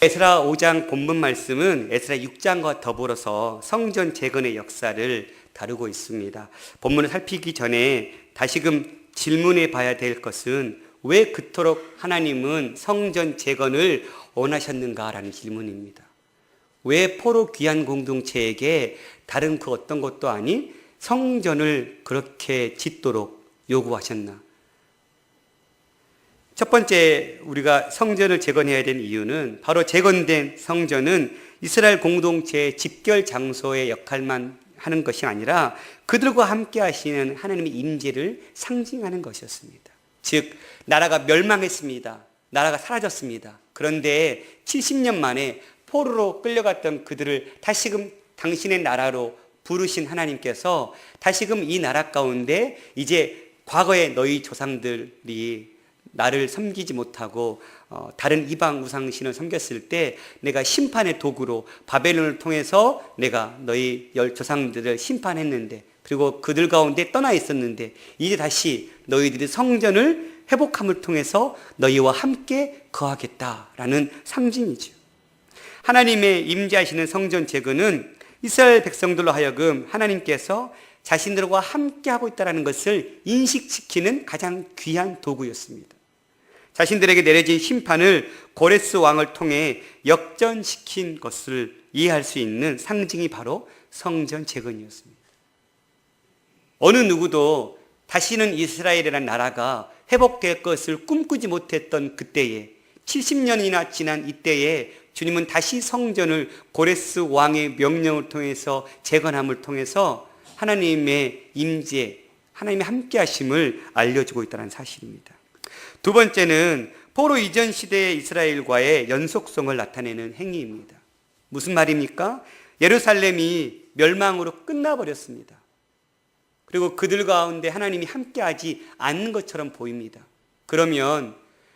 에스라 5장 본문 말씀은 에스라 6장과 더불어서 성전 재건의 역사를 다루고 있습니다. 본문을 살피기 전에 다시금 질문해 봐야 될 것은 왜 그토록 하나님은 성전 재건을 원하셨는가라는 질문입니다. 왜 포로 귀한 공동체에게 다른 그 어떤 것도 아닌 성전을 그렇게 짓도록 요구하셨나? 첫 번째 우리가 성전을 재건해야 되는 이유는 바로 재건된 성전은 이스라엘 공동체의 집결 장소의 역할만 하는 것이 아니라 그들과 함께 하시는 하나님의 임재를 상징하는 것이었습니다. 즉 나라가 멸망했습니다. 나라가 사라졌습니다. 그런데 70년 만에 포로로 끌려갔던 그들을 다시금 당신의 나라로 부르신 하나님께서 다시금 이 나라 가운데 이제 과거에 너희 조상들이 나를 섬기지 못하고 다른 이방 우상신을 섬겼을 때 내가 심판의 도구로 바벨론을 통해서 내가 너희 조상들을 심판했는데, 그리고 그들 가운데 떠나 있었는데 이제 다시 너희들이 성전을 회복함을 통해서 너희와 함께 거하겠다라는 상징이죠. 하나님의 임재하시는 성전 재건은 이스라엘 백성들로 하여금 하나님께서 자신들과 함께하고 있다는 것을 인식시키는 가장 귀한 도구였습니다. 자신들에게 내려진 심판을 고레스 왕을 통해 역전시킨 것을 이해할 수 있는 상징이 바로 성전 재건이었습니다. 어느 누구도 다시는 이스라엘이라는 나라가 회복될 것을 꿈꾸지 못했던 그때에 70년이나 지난 이때에 주님은 다시 성전을 고레스 왕의 명령을 통해서 재건함을 통해서 하나님의 임재, 하나님의 함께하심을 알려주고 있다는 사실입니다. 두 번째는 포로 이전 시대의 이스라엘과의 연속성을 나타내는 행위입니다. 무슨 말입니까? 예루살렘이 멸망으로 끝나버렸습니다. 그리고 그들 가운데 하나님이 함께하지 않는 것처럼 보입니다. 그러면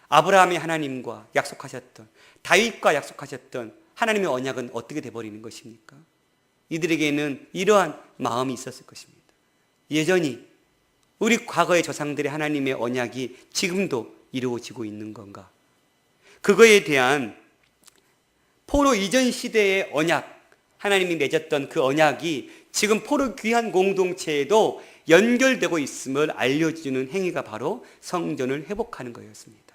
아브라함의 하나님과 약속하셨던, 다윗과 약속하셨던 하나님의 언약은 어떻게 돼버리는 것입니까? 이들에게는 이러한 마음이 있었을 것입니다. 여전히 우리 과거의 조상들의 하나님의 언약이 지금도 이루어지고 있는 건가? 그거에 대한 포로 이전 시대의 언약, 하나님이 맺었던 그 언약이 지금 포로 귀한 공동체에도 연결되고 있음을 알려주는 행위가 바로 성전을 회복하는 거였습니다.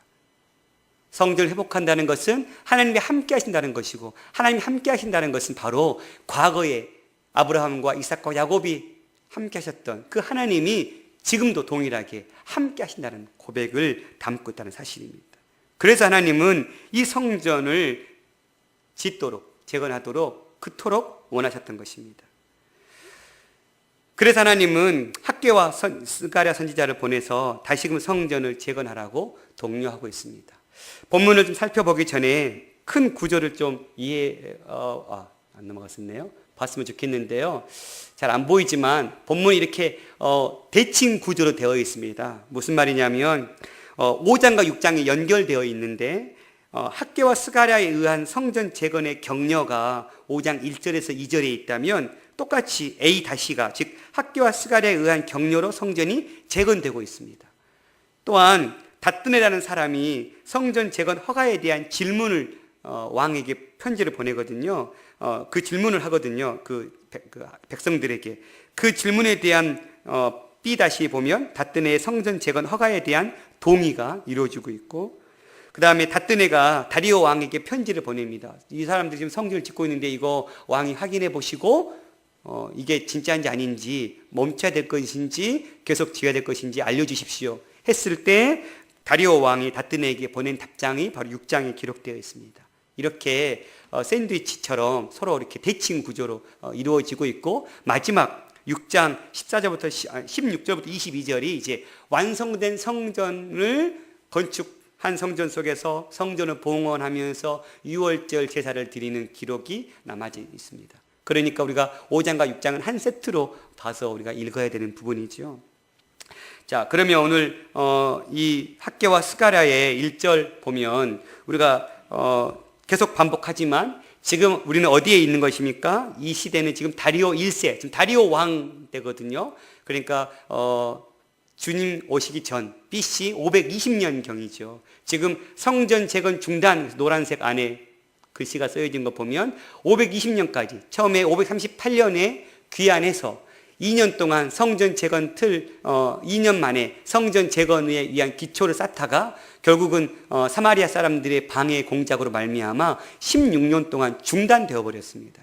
성전을 회복한다는 것은 하나님이 함께 하신다는 것이고, 하나님이 함께 하신다는 것은 바로 과거에 아브라함과 이삭과 야곱이 함께 하셨던 그 하나님이 지금도 동일하게 함께 하신다는 고백을 담고 있다는 사실입니다. 그래서 하나님은 이 성전을 짓도록, 재건하도록 그토록 원하셨던 것입니다. 그래서 하나님은 학개와 스가랴 선지자를 보내서 다시금 성전을 재건하라고 독려하고 있습니다. 본문을 좀 살펴보기 전에 큰 구조를 좀 안 넘어갔었네요. 봤으면 좋겠는데요. 잘 안 보이지만 본문이 이렇게 대칭 구조로 되어 있습니다. 무슨 말이냐면 5장과 6장이 연결되어 있는데 학개와 스가랴에 의한 성전 재건의 격려가 5장 1절에서 2절에 있다면 똑같이 A-가 즉 학개와 스가랴에 의한 격려로 성전이 재건되고 있습니다. 또한 닷드네라는 사람이 성전 재건 허가에 대한 질문을 왕에게 편지를 보내거든요. 그 질문을 하거든요. 그 백성들에게. 그 질문에 대한 B- 보면 닷드네의 성전 재건 허가에 대한 동의가 이루어지고 있고, 그 다음에 닷드네가 다리오 왕에게 편지를 보냅니다. 이 사람들이 지금 성전을 짓고 있는데 이거 왕이 확인해 보시고 이게 진짜인지 아닌지, 멈춰야 될 것인지 계속 지어야 될 것인지 알려주십시오 했을 때 다리오 왕이 닷드네에게 보낸 답장이 바로 6장에 기록되어 있습니다. 이렇게 샌드위치처럼 서로 이렇게 대칭 구조로 이루어지고 있고, 마지막 6장 16절부터 22절이 이제 완성된 성전을 건축한 성전 속에서 성전을 봉헌하면서 유월절 제사를 드리는 기록이 남아져 있습니다. 그러니까 우리가 5장과 6장은 한 세트로 봐서 우리가 읽어야 되는 부분이죠. 자, 그러면 오늘 이 학개와 스가랴의 1절 보면 우리가 계속 반복하지만 지금 우리는 어디에 있는 것입니까? 이 시대는 지금 다리오 1세, 지금 다리오 왕 때거든요. 그러니까 주님 오시기 전 BC 520년 경이죠. 지금 성전 재건 중단, 노란색 안에 글씨가 쓰여진 거 보면 520년까지, 처음에 538년에 귀환해서 2년 동안 성전 재건 2년 만에 성전 재건에 위한 기초를 쌓다가 결국은 사마리아 사람들의 방해 공작으로 말미암아 16년 동안 중단되어 버렸습니다.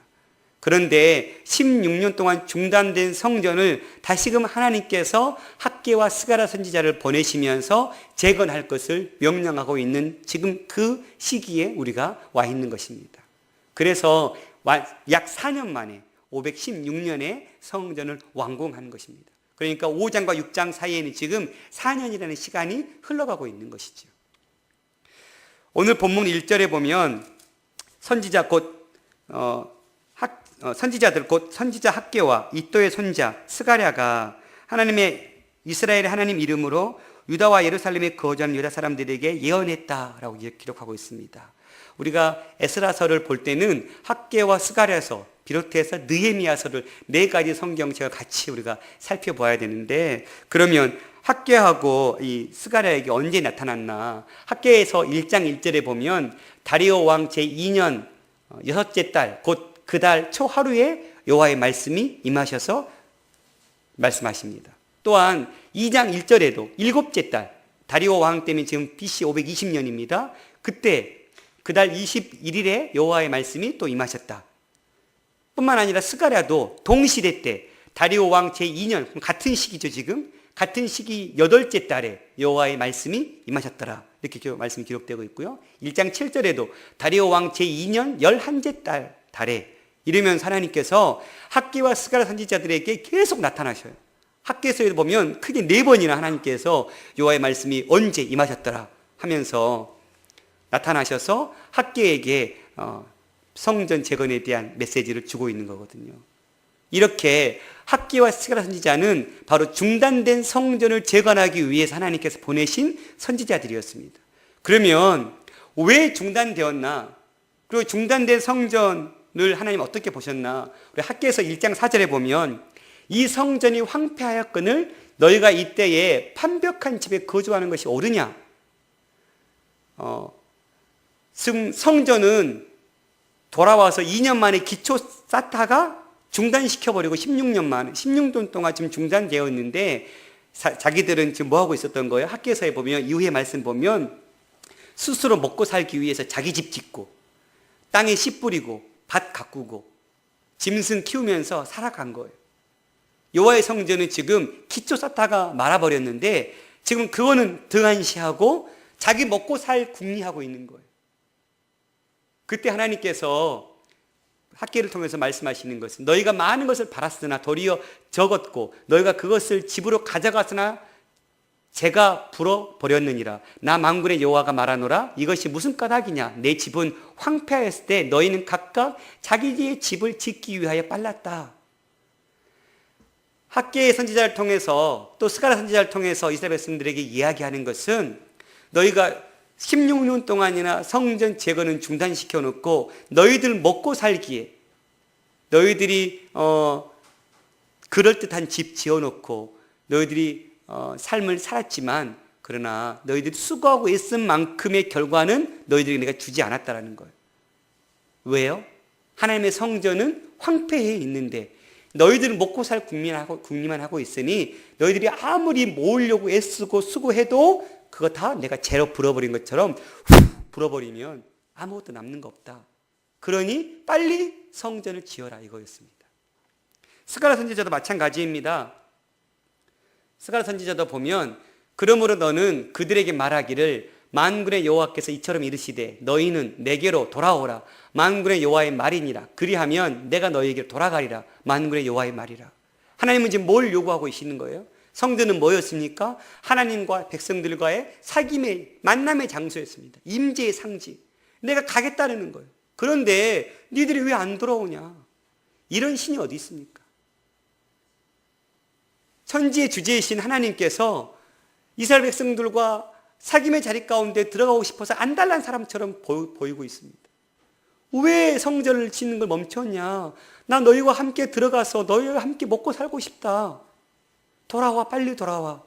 그런데 16년 동안 중단된 성전을 다시금 하나님께서 학개와 스가랴 선지자를 보내시면서 재건할 것을 명령하고 있는 지금 그 시기에 우리가 와 있는 것입니다. 그래서 약 4년 만에 516년에 성전을 완공한 것입니다. 그러니까 5장과 6장 사이에는 지금 4년이라는 시간이 흘러가고 있는 것이죠. 오늘 본문 1절에 보면 선지자 선지자들 곧 선지자 학개와 이도의 손자 스가랴가 이스라엘의 하나님 이름으로 유다와 예루살렘에 거주하는 유다 사람들에게 예언했다라고 기록하고 있습니다. 우리가 에스라서를 볼 때는 학개와 스가랴서 비롯해서 느헤미야서를 4가지 성경책을 같이 우리가 살펴봐야 되는데, 그러면 학개하고 이 스가랴에게 언제 나타났나? 학개에서 1장 1절에 보면 다리오 왕 제2년 6째 달 곧 그 달 초하루에 여호와의 말씀이 임하셔서 말씀하십니다. 또한 2장 1절에도 7째 달, 다리오 왕 때문에 지금 BC 520년입니다. 그때 그 달 21일에 여호와의 말씀이 또 임하셨다. 뿐만 아니라 스가랴도 동시대 때 다리오 왕 제2년, 같은 시기죠. 지금 같은 시기 8째 달에 여호와의 말씀이 임하셨더라, 이렇게 말씀이 기록되고 있고요. 1장 7절에도 다리오 왕 제2년 11째 달에 이러면서 하나님께서 학개와 스가랴 선지자들에게 계속 나타나셔요. 학개서에 보면 크게 4번이나 하나님께서 여호와의 말씀이 언제 임하셨더라 하면서 나타나셔서 학개에게 성전 재건에 대한 메시지를 주고 있는 거거든요. 이렇게 학개와 스가랴 선지자는 바로 중단된 성전을 재건하기 위해서 하나님께서 보내신 선지자들이었습니다. 그러면 왜 중단되었나? 그리고 중단된 성전을 하나님 어떻게 보셨나? 우리 학개에서 1장 4절에 보면 이 성전이 황폐하였거늘 너희가 이때에 판벽한 집에 거주하는 것이 옳으냐? 지금 성전은 돌아와서 2년 만에 기초 쌓다가 중단시켜버리고 16년 동안 지금 중단되어 있는데 자기들은 지금 뭐하고 있었던 거예요? 학개서에 보면 이후의 말씀 보면 스스로 먹고 살기 위해서 자기 집 짓고 땅에 씨 뿌리고 밭 가꾸고 짐승 키우면서 살아간 거예요. 여호와의 성전은 지금 기초 쌓다가 말아버렸는데 지금 그거는 등한시하고 자기 먹고 살 궁리하고 있는 거예요. 그때 하나님께서 학개를 통해서 말씀하시는 것은 너희가 많은 것을 바랐으나 도리어 적었고 너희가 그것을 집으로 가져갔으나 제가 불어버렸느니라. 나 만군의 여호와가 말하노라. 이것이 무슨 까닭이냐? 내 집은 황폐하였을 때 너희는 각각 자기의 집을 짓기 위하여 빨랐다. 학개의 선지자를 통해서 또 스가랴 선지자를 통해서 이스라엘 백성들에게 이야기하는 것은 너희가 16년 동안이나 성전 재건은 중단시켜 놓고 너희들 먹고 살기에 너희들이 그럴듯한 집 지어놓고 너희들이 삶을 살았지만 그러나 너희들이 수고하고 애쓴 만큼의 결과는 너희들이 내가 주지 않았다라는 거예요. 왜요? 하나님의 성전은 황폐해 있는데 너희들은 먹고 살 궁리만 하고 있으니 너희들이 아무리 모으려고 애쓰고 수고해도 그거 다 내가 재로 불어버린 것처럼 불어버리면 아무것도 남는 거 없다. 그러니 빨리 성전을 지어라 이거였습니다. 스가랴 선지자도 마찬가지입니다. 스가랴 선지자도 보면 그러므로 너는 그들에게 말하기를 만군의 여호와께서 이처럼 이르시되 너희는 내게로 돌아오라. 만군의 여호와의 말이니라. 그리하면 내가 너희에게 돌아가리라. 만군의 여호와의 말이라. 하나님은 지금 뭘 요구하고 계시는 거예요? 성전은 뭐였습니까? 하나님과 백성들과의 사귐의 만남의 장소였습니다. 임재의 상징. 내가 가겠다는 거예요. 그런데 니들이 왜 안 돌아오냐? 이런 신이 어디 있습니까? 천지의 주제이신 하나님께서 이스라엘 백성들과 사귐의 자리 가운데 들어가고 싶어서 안달난 사람처럼 보이고 있습니다. 왜 성전을 짓는 걸 멈췄냐? 나 너희와 함께 들어가서 너희와 함께 먹고 살고 싶다. 돌아와, 빨리 돌아와.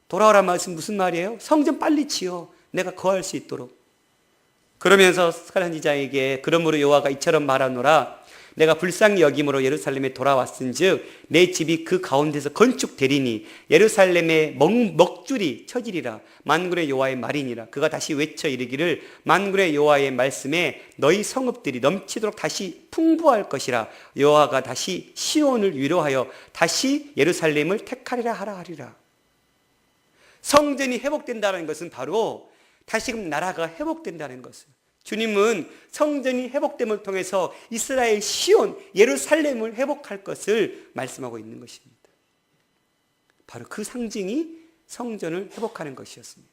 돌아오란 말씀 무슨 말이에요? 성전 빨리 지어. 내가 거할 수 있도록. 그러면서 스가랴 선지자에게 그러므로 여호와가 이처럼 말하노라 내가 불쌍히 여김으로 예루살렘에 돌아왔은즉 내 집이 그 가운데서 건축되리니 예루살렘의 먹줄이 쳐지리라. 만군의 여호와의 말이니라. 그가 다시 외쳐 이르기를 만군의 여호와의 말씀에 너희 성읍들이 넘치도록 다시 풍부할 것이라. 여호와가 다시 시온을 위로하여 다시 예루살렘을 택하리라 하라 하리라. 성전이 회복된다는 것은 바로 다시금 나라가 회복된다는 것을, 주님은 성전이 회복됨을 통해서 이스라엘 시온 예루살렘을 회복할 것을 말씀하고 있는 것입니다. 바로 그 상징이 성전을 회복하는 것이었습니다.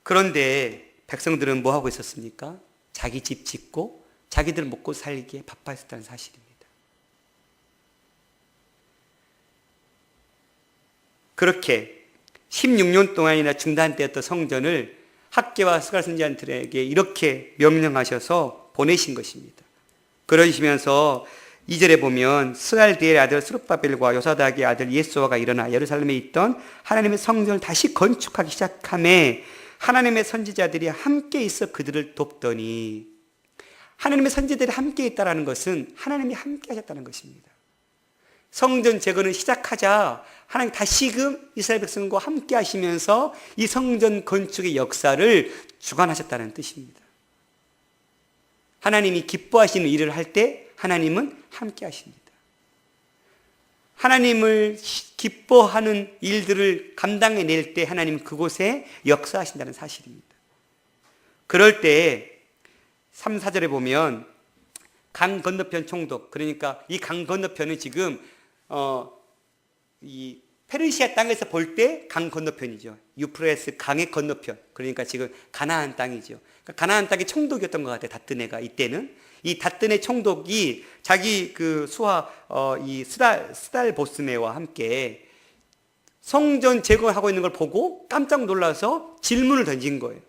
그런데 백성들은 뭐 하고 있었습니까? 자기 집 짓고 자기들 먹고 살기에 바빠 있었다는 사실입니다. 그렇게 16년 동안이나 중단되었던 성전을 학개와 스가랴 선지자들에게 이렇게 명령하셔서 보내신 것입니다. 그러시면서 2절에 보면 스알디엘의 아들 스룹바벨과 요사닥의 아들 예수아가 일어나 예루살렘에 있던 하나님의 성전을 다시 건축하기 시작하며 하나님의 선지자들이 함께 있어 그들을 돕더니, 하나님의 선지자들이 함께 있다는 것은 하나님이 함께 하셨다는 것입니다. 성전 재건을 시작하자 하나님 다시금 이스라엘 백성과 함께 하시면서 이 성전 건축의 역사를 주관하셨다는 뜻입니다. 하나님이 기뻐하시는 일을 할 때 하나님은 함께 하십니다. 하나님을 기뻐하는 일들을 감당해낼 때 하나님은 그곳에 역사하신다는 사실입니다. 그럴 때 3, 4절에 보면 강 건너편 총독, 그러니까 이 강 건너편은 지금 이 페르시아 땅에서 볼 때 강 건너편이죠. 유프라테스 강의 건너편. 그러니까 지금 가나안 땅이죠. 그러니까 가나안 땅의 총독이었던 것 같아요. 다뜨네가 이때는. 이 다뜨네 총독이 자기 그 수하 이 스달 보스네와 함께 성전 재건하고 있는 걸 보고 깜짝 놀라서 질문을 던진 거예요.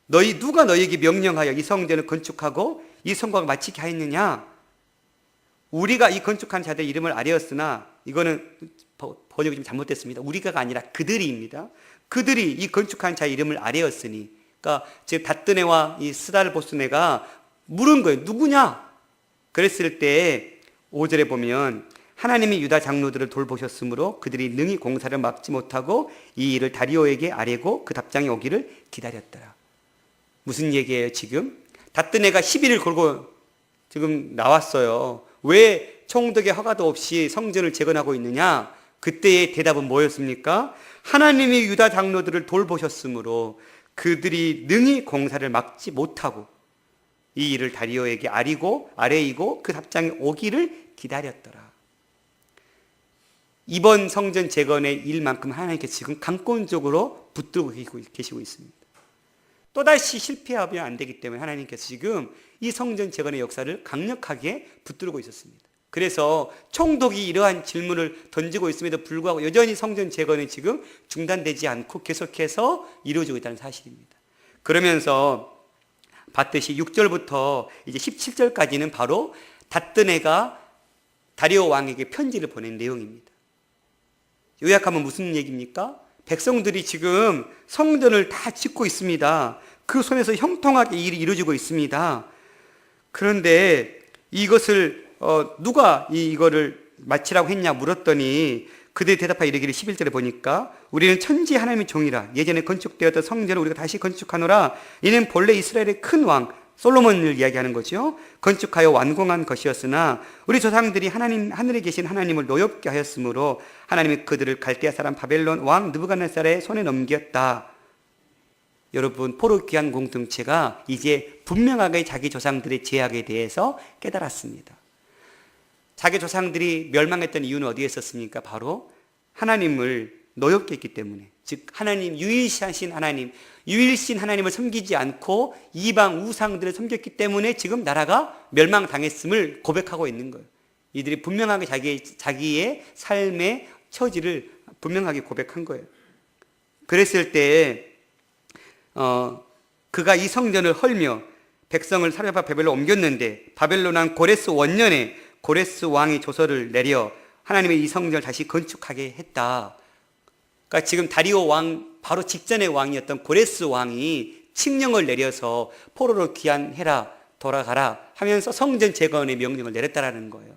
누가 너희에게 명령하여 이 성전을 건축하고 이 성곽을 마치게 하였느냐? 우리가 이 건축한 자들의 이름을 아뢰었으나, 이거는 번역이 좀 잘못됐습니다. 우리가가 아니라 그들이입니다. 그들이 이 건축한 자의 이름을 아뢰었으니, 그러니까 즉 다뜨네와 이 스달보스네가 물은 거예요. 누구냐? 그랬을 때 5절에 보면 하나님이 유다 장로들을 돌보셨으므로 그들이 능히 공사를 막지 못하고 이 일을 다리오에게 아뢰고 그 답장이 오기를 기다렸더라. 무슨 얘기예요 지금? 다뜨네가 시비를 걸고 지금 나왔어요. 왜 총독의 허가도 없이 성전을 재건하고 있느냐? 그때의 대답은 뭐였습니까? 하나님이 유다 장로들을 돌보셨으므로 그들이 능히 공사를 막지 못하고 이 일을 다리오에게 아뢰이고 그 답장이 오기를 기다렸더라. 이번 성전 재건의 일만큼 하나님께서 지금 강권적으로 붙들고 계시고 있습니다. 또다시 실패하면 안 되기 때문에 하나님께서 지금 이 성전 재건의 역사를 강력하게 붙들고 있었습니다. 그래서 총독이 이러한 질문을 던지고 있음에도 불구하고 여전히 성전 재건이 지금 중단되지 않고 계속해서 이루어지고 있다는 사실입니다. 그러면서 봤듯이 6절부터 이제 17절까지는 바로 다뜨네가 다리오 왕에게 편지를 보낸 내용입니다. 요약하면 무슨 얘기입니까? 백성들이 지금 성전을 다 짓고 있습니다. 그 손에서 형통하게 일이 이루어지고 있습니다. 그런데 이것을 누가 이거를 마치라고 했냐 물었더니 그들이 대답하여 이르기를 11절에 보니까 우리는 천지 하나님의 종이라. 예전에 건축되었던 성전을 우리가 다시 건축하노라. 이는 본래 이스라엘의 큰 왕 솔로몬을 이야기하는 거죠. 건축하여 완공한 것이었으나 우리 조상들이 하늘에 계신 하나님을 노엽게 하였으므로 하나님이 그들을 갈대아 사람 바벨론 왕 느부갓네살의 손에 넘겼다. 여러분, 포로귀환 공동체가 이제 분명하게 자기 조상들의 죄악에 대해서 깨달았습니다. 자기 조상들이 멸망했던 이유는 어디에 있었습니까? 바로 하나님을 노엽게 했기 때문에, 즉 하나님, 유일신 하나님을 섬기지 않고 이방 우상들을 섬겼기 때문에 지금 나라가 멸망당했음을 고백하고 있는 거예요. 이들이 분명하게 자기의 삶의 처지를 분명하게 고백한 거예요. 그랬을 때 그가 이 성전을 헐며 백성을 사로잡아 바벨로 옮겼는데 바벨론 왕 고레스 원년에 고레스 왕이 조서를 내려 하나님의 이 성전을 다시 건축하게 했다. 그러니까 지금 다리오 왕 바로 직전의 왕이었던 고레스 왕이 칙령을 내려서 포로로 귀환해라, 돌아가라 하면서 성전 재건의 명령을 내렸다라는 거예요.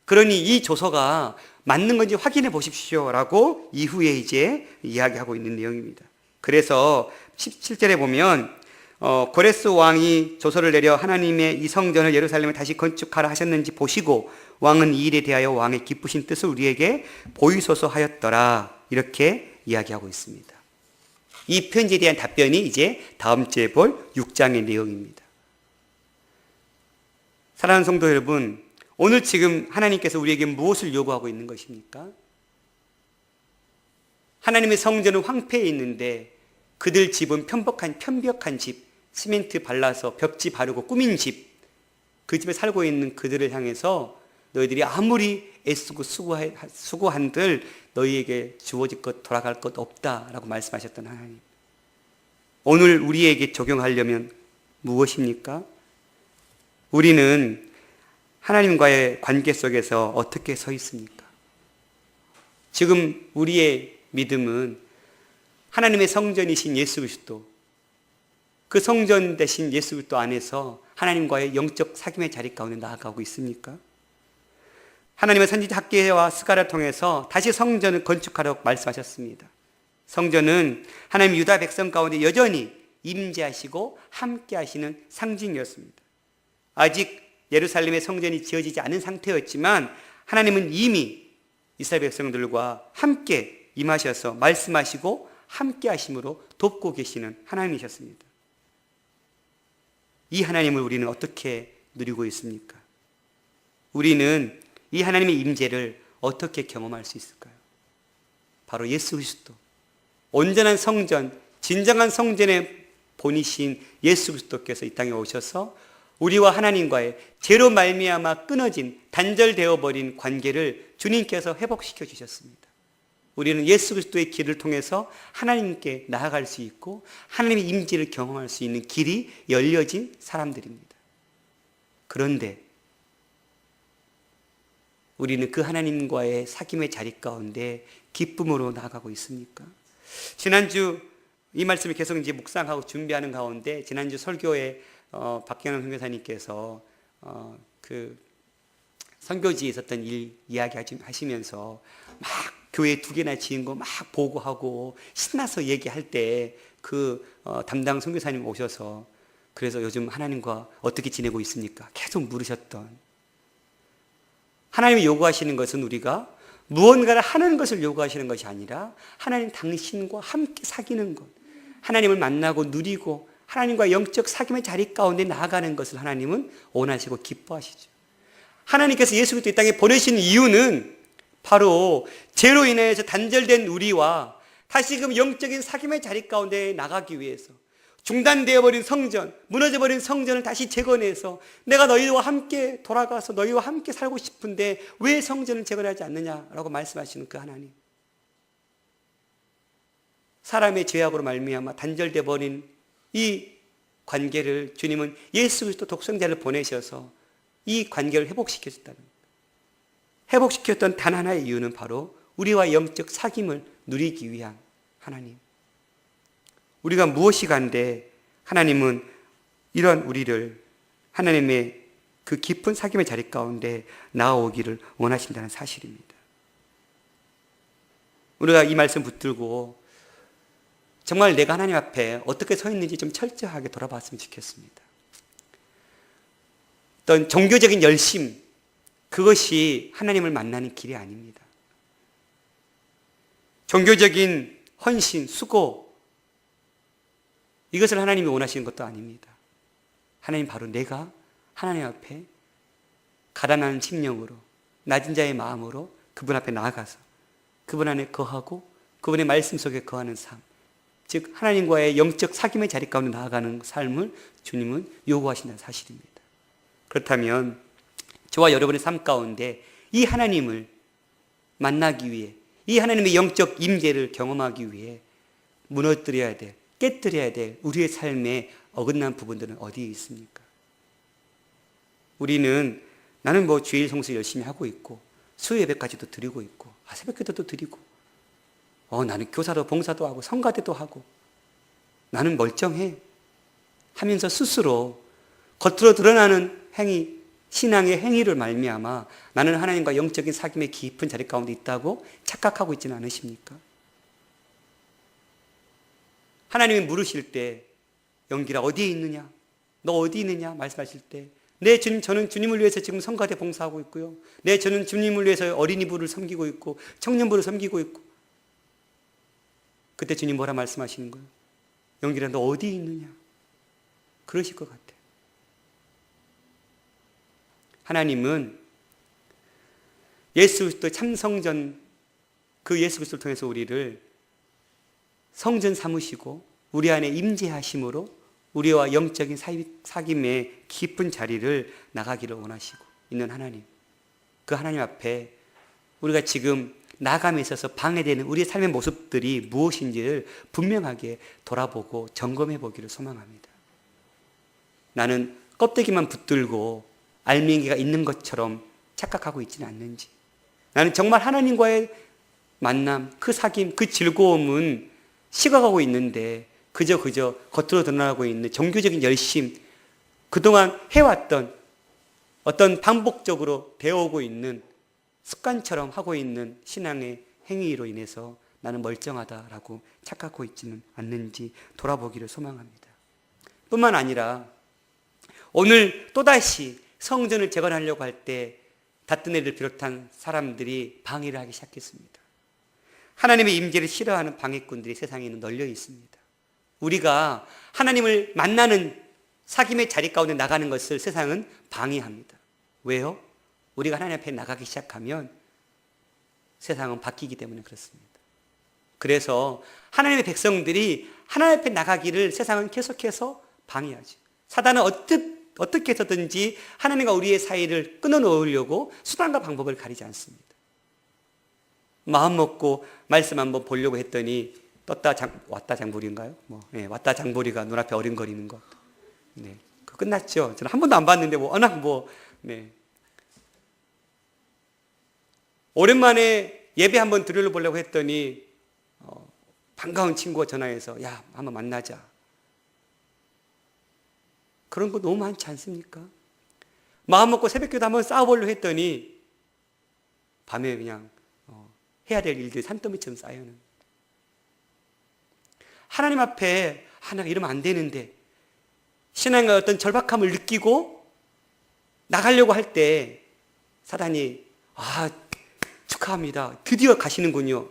그러니 이 조서가 맞는 건지 확인해 보십시오라고 이후에 이제 이야기하고 있는 내용입니다. 그래서 17절에 보면 고레스 왕이 조서를 내려 하나님의 이 성전을 예루살렘에 다시 건축하라 하셨는지 보시고 왕은 이 일에 대하여 왕의 기쁘신 뜻을 우리에게 보이소서 하였더라, 이렇게 이야기하고 있습니다. 이 편지에 대한 답변이 이제 다음 주에 볼 6장의 내용입니다. 사랑하는 성도 여러분, 오늘 지금 하나님께서 우리에게 무엇을 요구하고 있는 것입니까? 하나님의 성전은 황폐해 있는데 그들 집은 편벽한 집, 시멘트 발라서 벽지 바르고 꾸민 집, 그 집에 살고 있는 그들을 향해서 너희들이 아무리 애쓰고 수고한들 너희에게 주어질 것, 돌아갈 것 없다라고 말씀하셨던 하나님, 오늘 우리에게 적용하려면 무엇입니까? 우리는 하나님과의 관계 속에서 어떻게 서 있습니까? 지금 우리의 믿음은 하나님의 성전이신 예수 그리스도, 그 성전 대신 예수 그리스도 안에서 하나님과의 영적 사귐의 자리 가운데 나아가고 있습니까? 하나님의 선지자 학개와 스가랴를 통해서 다시 성전을 건축하라고 말씀하셨습니다. 성전은 하나님 유다 백성 가운데 여전히 임재하시고 함께 하시는 상징이었습니다. 아직 예루살렘의 성전이 지어지지 않은 상태였지만 하나님은 이미 이스라엘 백성들과 함께 임하셔서 말씀하시고 함께 하심으로 돕고 계시는 하나님이셨습니다. 이 하나님을 우리는 어떻게 누리고 있습니까? 우리는 이 하나님의 임재를 어떻게 경험할 수 있을까요? 바로 예수 그리스도, 온전한 성전, 진정한 성전의 본이신 예수 그리스도께서 이 땅에 오셔서 우리와 하나님과의 죄로 말미암아 끊어진, 단절되어 버린 관계를 주님께서 회복시켜 주셨습니다. 우리는 예수 그리스도의 길을 통해서 하나님께 나아갈 수 있고 하나님의 임재를 경험할 수 있는 길이 열려진 사람들입니다. 그런데 우리는 그 하나님과의 사귐의 자리 가운데 기쁨으로 나아가고 있습니까? 지난주 이 말씀을 계속 이제 묵상하고 준비하는 가운데 지난주 설교에 박경영 선교사님께서 그 선교지에 있었던 일 이야기 하시면서 막 교회 2개나 지은 거 막 보고하고 신나서 얘기할 때 그 담당 선교사님 오셔서 그래서 요즘 하나님과 어떻게 지내고 있습니까? 계속 물으셨던, 하나님이 요구하시는 것은 우리가 무언가를 하는 것을 요구하시는 것이 아니라 하나님 당신과 함께 사귀는 것, 하나님을 만나고 누리고 하나님과 영적 사귐의 자리 가운데 나아가는 것을 하나님은 원하시고 기뻐하시죠. 하나님께서 예수 그리스도 이 땅에 보내신 이유는 바로 죄로 인해서 단절된 우리와 다시금 영적인 사귐의 자리 가운데 나가기 위해서, 중단되어버린 성전, 무너져버린 성전을 다시 재건해서 내가 너희와 함께 돌아가서 너희와 함께 살고 싶은데 왜 성전을 재건하지 않느냐라고 말씀하시는 그 하나님, 사람의 죄악으로 말미암아 단절되어버린 이 관계를 주님은 예수 그리스도 독생자를 보내셔서 이 관계를 회복시켰다는, 회복시켰던 단 하나의 이유는 바로 우리와 영적 사귐을 누리기 위한 하나님. 우리가 무엇이 간데 하나님은 이런 우리를 하나님의 그 깊은 사귐의 자리 가운데 나아오기를 원하신다는 사실입니다. 우리가 이 말씀 붙들고 정말 내가 하나님 앞에 어떻게 서 있는지 좀 철저하게 돌아봤으면 좋겠습니다. 어떤 종교적인 열심, 그것이 하나님을 만나는 길이 아닙니다. 종교적인 헌신, 수고, 이것을 하나님이 원하시는 것도 아닙니다. 하나님 바로 내가 하나님 앞에 가난한 심령으로, 낮은 자의 마음으로 그분 앞에 나아가서 그분 안에 거하고 그분의 말씀 속에 거하는 삶, 즉 하나님과의 영적 사귐의 자리 가운데 나아가는 삶을 주님은 요구하신다는 사실입니다. 그렇다면 저와 여러분의 삶 가운데 이 하나님을 만나기 위해, 이 하나님의 영적 임재를 경험하기 위해 무너뜨려야 될, 깨뜨려야 될 우리의 삶에 어긋난 부분들은 어디에 있습니까? 우리는 나는 주일 성수 열심히 하고 있고 수요 예배까지도 드리고 있고 새벽기도도 드리고 나는 교사도 봉사도 하고 성가대도 하고 나는 멀쩡해 하면서 스스로 겉으로 드러나는 행위, 신앙의 행위를 말미암아 나는 하나님과 영적인 사귐의 깊은 자리 가운데 있다고 착각하고 있지는 않으십니까? 하나님이 물으실 때 영길아 어디에 있느냐? 너 어디 있느냐? 말씀하실 때 네 주님, 저는 주님을 위해서 지금 성가대 봉사하고 있고요. 네, 저는 주님을 위해서 어린이부를 섬기고 있고 청년부를 섬기고 있고. 그때 주님 뭐라 말씀하시는 거예요? 영길아 너 어디에 있느냐? 그러실 것 같아요. 하나님은 예수 그리스도 참 성전, 그 예수 그리스도를 통해서 우리를 성전 삼으시고 우리 안에 임재하심으로 우리와 영적인 사귐의 깊은 자리를 나가기를 원하시고 있는 하나님. 그 하나님 앞에 우리가 지금 나감에 있어서 방해되는 우리의 삶의 모습들이 무엇인지를 분명하게 돌아보고 점검해 보기를 소망합니다. 나는 껍데기만 붙들고 알맹이가 있는 것처럼 착각하고 있지는 않는지, 나는 정말 하나님과의 만남, 그 사귐, 그 즐거움은 식어가고 있는데 그저 겉으로 드러나고 있는 종교적인 열심, 그동안 해왔던 어떤 반복적으로 되어오고 있는 습관처럼 하고 있는 신앙의 행위로 인해서 나는 멀쩡하다라고 착각하고 있지는 않는지 돌아보기를 소망합니다. 뿐만 아니라 오늘 또다시 성전을 재건하려고 할 때 다뜨네를 비롯한 사람들이 방해를 하기 시작했습니다. 하나님의 임재를 싫어하는 방해꾼들이 세상에는 널려 있습니다. 우리가 하나님을 만나는 사귐의 자리 가운데 나가는 것을 세상은 방해합니다. 왜요? 우리가 하나님 앞에 나가기 시작하면 세상은 바뀌기 때문에 그렇습니다. 그래서 하나님의 백성들이 하나님 앞에 나가기를 세상은 계속해서 방해하죠. 사단은 어떻게 해서든지 하나님과 우리의 사이를 끊어놓으려고 수단과 방법을 가리지 않습니다. 마음 먹고 말씀 한번 보려고 했더니 왔다 장보리인가요? 왔다 장보리가 눈앞에 어른거리는 것. 네, 그거 끝났죠. 저는 한 번도 안 봤는데 오랜만에 예배 한번 드려보려고 했더니 반가운 친구가 전화해서 야 한번 만나자. 그런 거 너무 많지 않습니까? 마음 먹고 새벽기도 한번 싸워보려고 했더니 밤에 그냥 해야 될 일들이 산더미처럼 쌓여는. 하나님 앞에 내가 이러면 안 되는데 신앙의 어떤 절박함을 느끼고 나가려고 할 때 사단이 축하합니다. 드디어 가시는군요.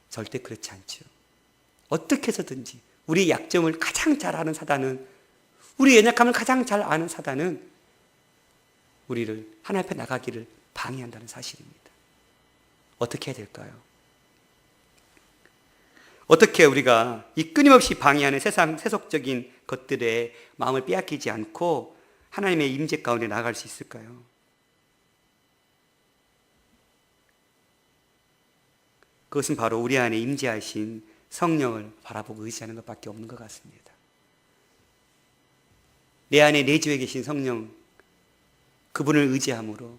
절대 그렇지 않죠. 어떻게 해서든지 우리의 약점을 가장 잘 아는 사단은, 우리의 연약함을 가장 잘 아는 사단은 우리를 하나님 앞에 나가기를 방해한다는 사실입니다. 어떻게 해야 될까요? 어떻게 우리가 이 끊임없이 방해하는 세속적인 것들에 마음을 빼앗기지 않고 하나님의 임재 가운데 나아갈 수 있을까요? 그것은 바로 우리 안에 임재하신 성령을 바라보고 의지하는 것밖에 없는 것 같습니다. 내 안에 내주에 계신 성령, 그분을 의지함으로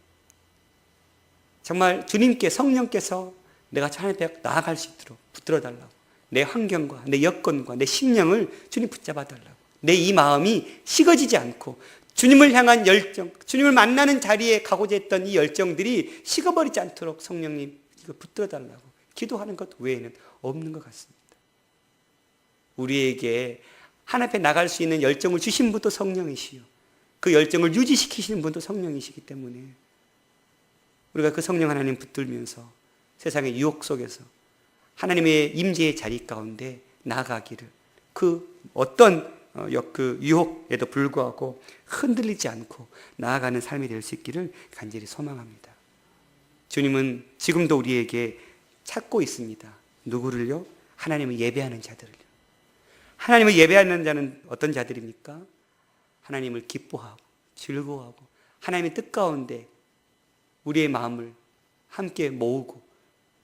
정말 주님께, 성령께서 내가 하나님 앞에 나아갈 수 있도록 붙들어 달라고, 내 환경과 내 여건과 내 심령을 주님 붙잡아 달라고, 내 이 마음이 식어지지 않고 주님을 향한 열정, 주님을 만나는 자리에 가고자 했던 이 열정들이 식어버리지 않도록 성령님 이거 붙들어 달라고 기도하는 것 외에는 없는 것 같습니다. 우리에게 하나님 앞에 나갈 수 있는 열정을 주신 분도 성령이시요, 그 열정을 유지시키시는 분도 성령이시기 때문에 우리가 그 성령 하나님 붙들면서 세상의 유혹 속에서 하나님의 임재의 자리 가운데 나아가기를, 그 어떤 그 유혹에도 불구하고 흔들리지 않고 나아가는 삶이 될 수 있기를 간절히 소망합니다. 주님은 지금도 우리에게 찾고 있습니다. 누구를요? 하나님을 예배하는 자들을요. 하나님을 예배하는 자는 어떤 자들입니까? 하나님을 기뻐하고 즐거워하고 하나님의 뜻 가운데 우리의 마음을 함께 모으고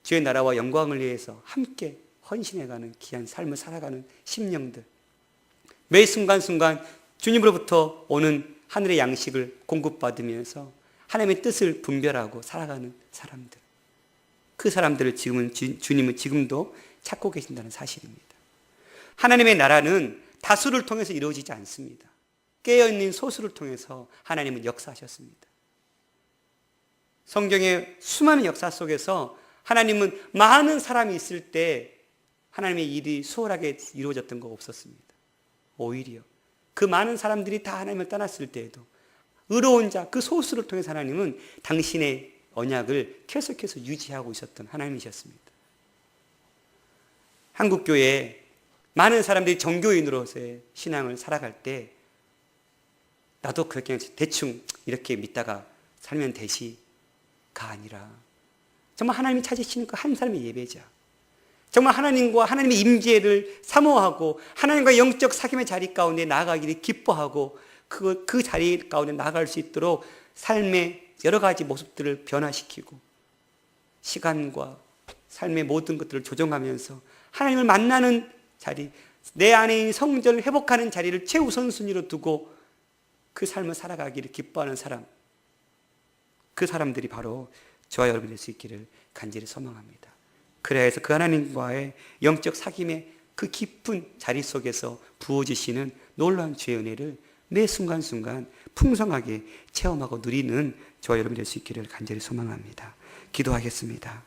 주의 나라와 영광을 위해서 함께 헌신해가는 귀한 삶을 살아가는 심령들, 매 순간순간 주님으로부터 오는 하늘의 양식을 공급받으면서 하나님의 뜻을 분별하고 살아가는 사람들, 그 사람들을 주님은 지금도 찾고 계신다는 사실입니다. 하나님의 나라는 다수를 통해서 이루어지지 않습니다. 깨어있는 소수를 통해서 하나님은 역사하셨습니다. 성경의 수많은 역사 속에서 하나님은 많은 사람이 있을 때 하나님의 일이 수월하게 이루어졌던 거 없었습니다. 오히려 그 많은 사람들이 다 하나님을 떠났을 때에도 의로운 자, 그 소수를 통해서 하나님은 당신의 언약을 계속해서 유지하고 있었던 하나님이셨습니다. 한국교회에 많은 사람들이 정교인으로서의 신앙을 살아갈 때 나도 그렇게 대충 이렇게 믿다가 살면 되시가 아니라 정말 하나님이 찾으시는 그 한 사람의 예배자, 정말 하나님과 하나님의 임재를 사모하고 하나님과 영적 사귐의 자리 가운데 나아가기를 기뻐하고 그 자리 가운데 나아갈 수 있도록 삶의 여러 가지 모습들을 변화시키고 시간과 삶의 모든 것들을 조정하면서 하나님을 만나는 자리, 내 안에 있는 성전을 회복하는 자리를 최우선순위로 두고 그 삶을 살아가기를 기뻐하는 사람, 그 사람들이 바로 저와 여러분이 될 수 있기를 간절히 소망합니다. 그래야 해서 그 하나님과의 영적 사귐의 그 깊은 자리 속에서 부어지시는 놀라운 주의 은혜를 매 순간순간 풍성하게 체험하고 누리는 저와 여러분이 될 수 있기를 간절히 소망합니다. 기도하겠습니다.